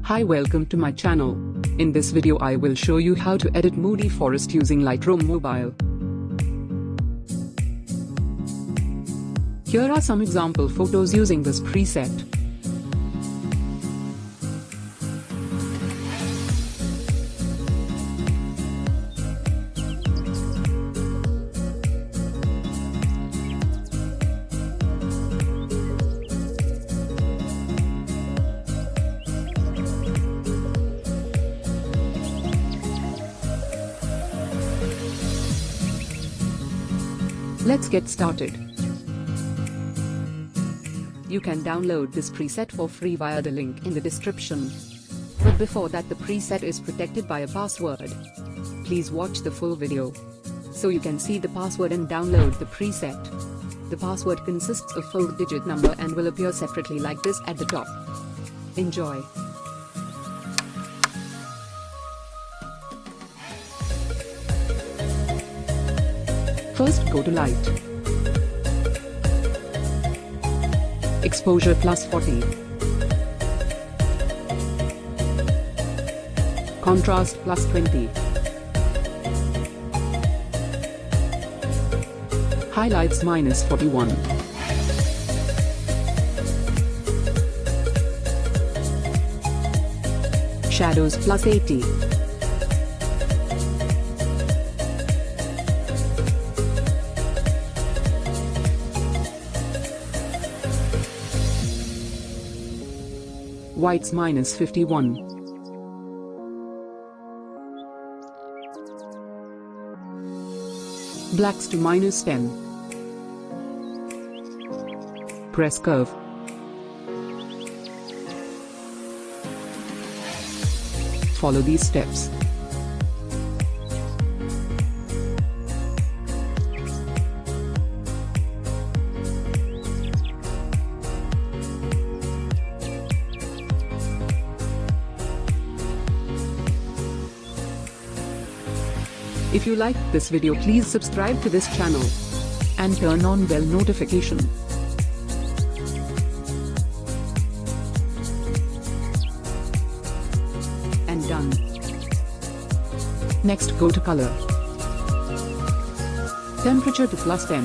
Hi, welcome to my channel. In this video I will show you how to edit Moody Forest using Lightroom mobile. Here are some example photos using this preset. Let's get started. You can download this preset for free via the link in the description. But before that, the preset is protected by a password. Please watch the full video so you can see the password and download the preset. The password consists of 4-digit number and will appear separately like this at the top. Enjoy. First, go to Light. Exposure plus 40. Contrast plus 20. Highlights minus 41. Shadows plus 80. Whites minus 51. Blacks to minus 10. Press curve. Follow these steps. If you liked this video, please subscribe to this channel and turn on bell notification. And done. Next, go to color. Temperature to plus 10.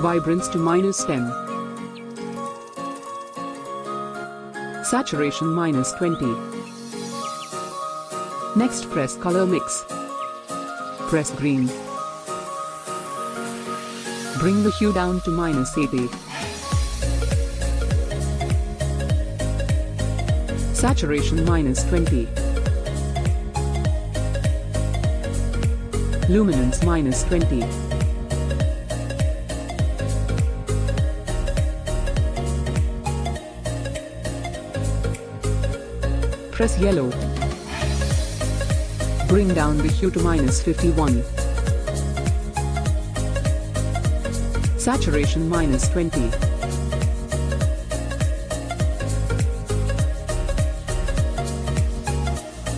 Vibrance to minus 10. Saturation minus 20. Next, press color mix. Press green. Bring the hue down to minus 80. Saturation minus 20. Luminance minus 20. Press yellow. Bring down the hue to minus 51. Saturation minus 20.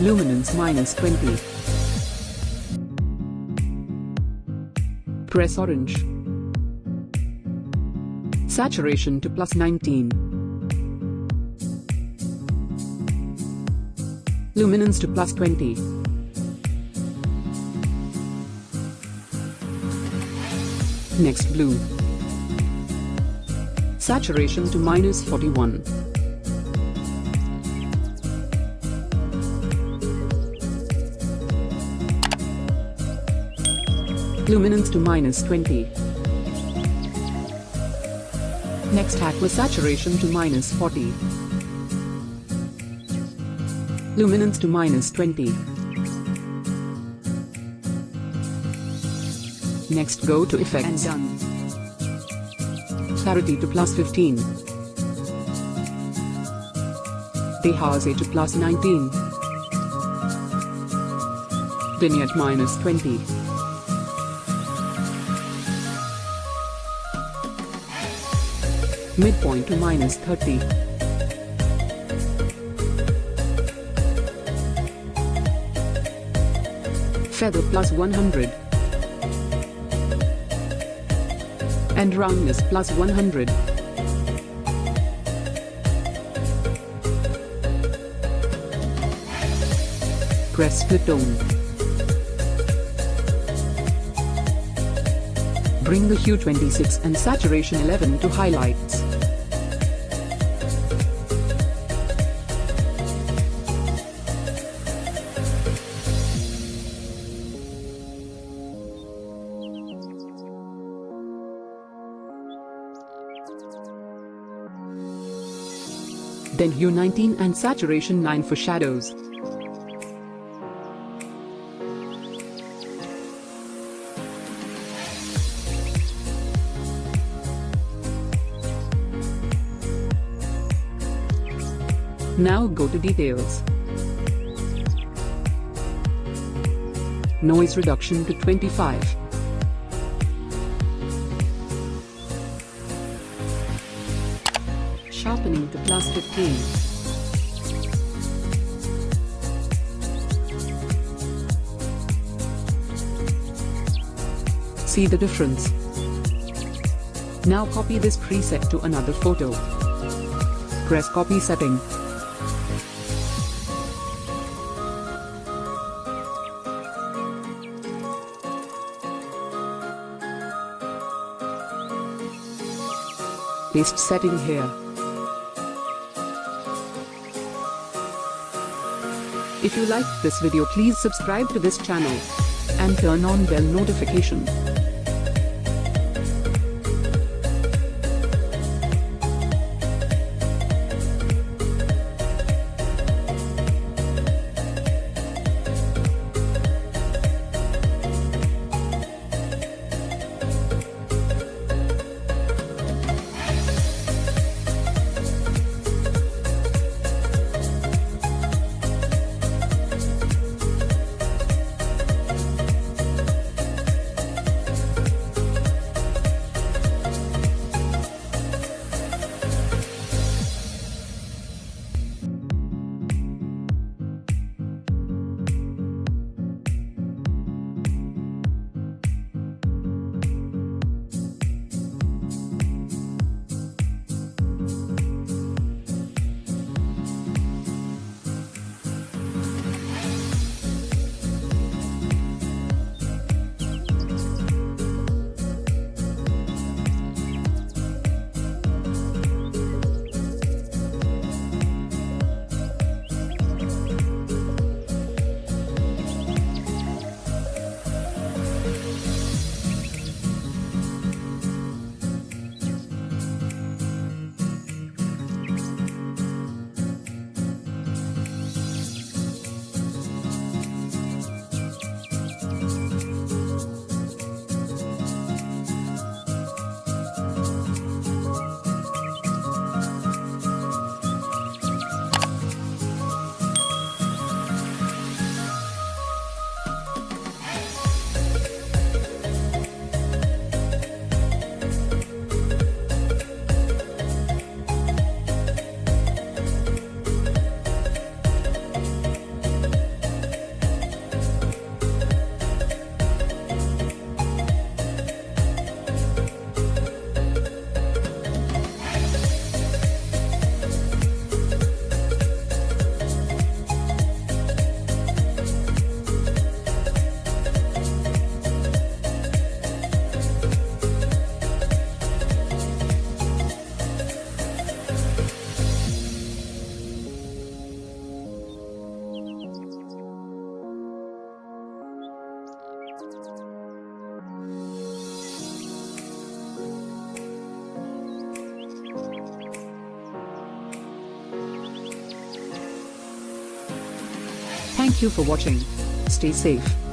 Luminance minus 20. Press orange. Saturation to plus 19. Luminance to plus 20. Next, blue. Saturation to minus 41. Luminance to minus 20. Next, aqua saturation to minus 40. Luminance to minus 20. Next, go to effects and done. Clarity to plus 15. Dehaze to plus 19. Vignette minus 20. Midpoint to minus 30. Feather plus 100. And roundness plus 100. Press split tone. Bring the hue 26 and saturation 11 to highlights. Then hue 19 and saturation 9 for shadows. Now go to details. Noise reduction to 25. Sharpening to +15. See the difference? Now copy this preset to another photo. Press copy setting. Paste setting here. If you liked this video, please subscribe to this channel and turn on bell notification. Thank you for watching. Stay safe.